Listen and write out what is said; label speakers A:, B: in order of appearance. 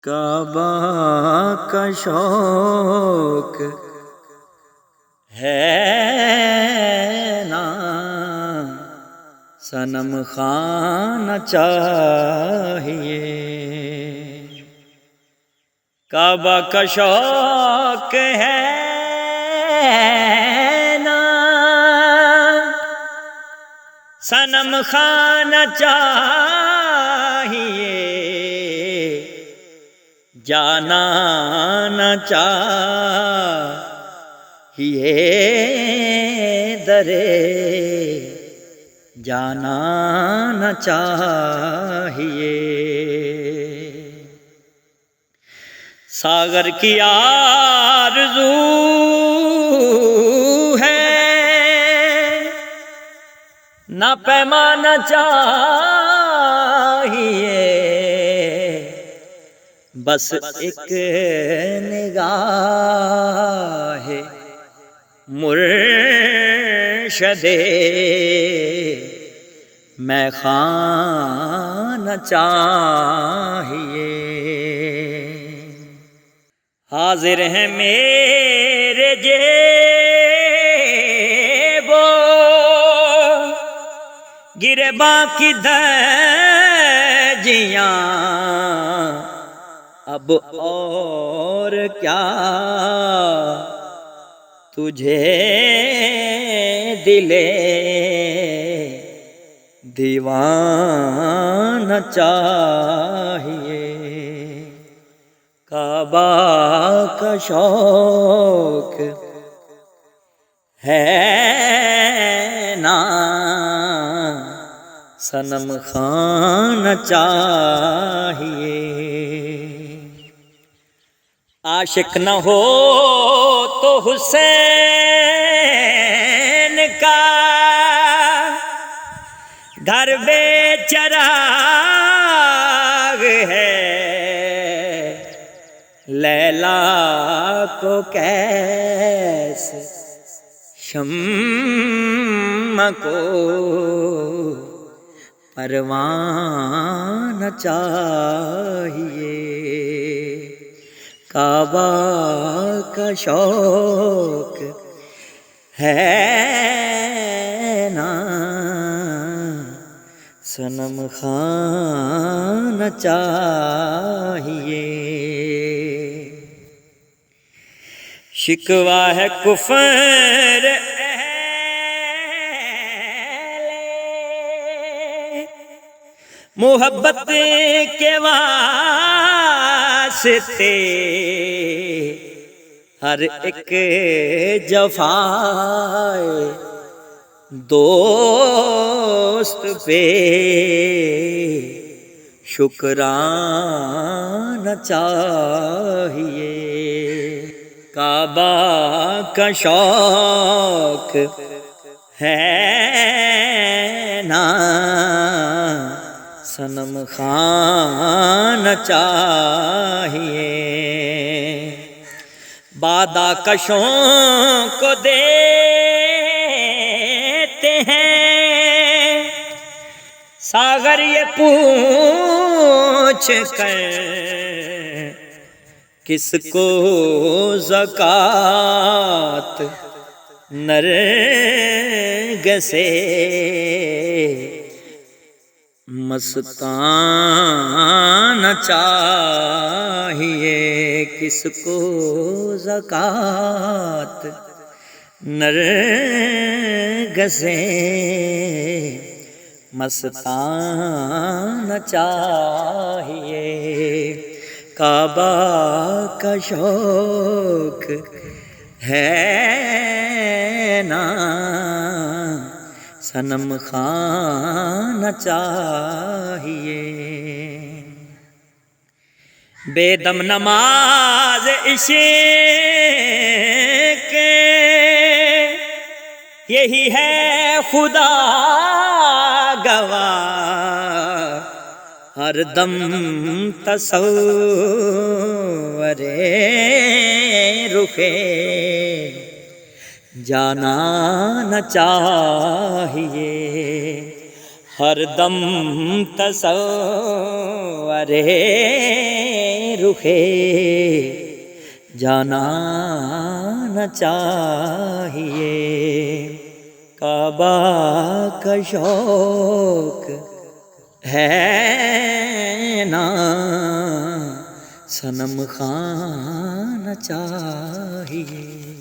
A: کعبہ کا شوق ہے نا، صنم خانہ چاہیے۔ کعبہ کا شوق ہے نا، صنم خانہ چاہیے۔ جانا نہ چاہیے درے، جانا نہ چاہیے۔ ساغر کی آرزو ہے نہ پیمانا چاہیے، بس ایک نگاہ مرشد میں خانہ چاہیے۔ حاضر ہیں میرے جیب و گریباں کی دھجیاں، اب اور کیا تجھے دلے دیوانہ چاہیے۔ کعبہ کا شوق ہے نا، صنم خانہ چاہیے۔ عاشق نہ ہو تو حسین کا گھر بے چراغ ہے، لیلا کو کیسے شمع کو پروانہ چاہیے۔ کعبہ کا شوق ہے نا، صنم خانہ چاہیے۔ شکوہ ہے کفر محبت کے واسطے، ہر ایک جفائے دوست پہ شکرانہ چاہیے۔ کعبہ کا شوق ہے نا، صنم خانہ چاہیے۔ بادہ کشوں کو دیتے ہیں ساغر یہ پوچھ کر، کس کو زکوٰۃ نرگسے مستانہ چاہیے، کس کو زکوٰۃ نرگسے مستانہ چاہیے۔ کعبہ کا شوق ہے نا، صنم خانہ چاہیے۔ بے دم نماز عشق یہی ہے خدا گواہ، ہر دم تصور رخے جانا نہ چاہیے، ہر دم تصور رخے جانا نہ چاہیے، کعبہ کا شوق ہے نا صنم خانہ چاہیے۔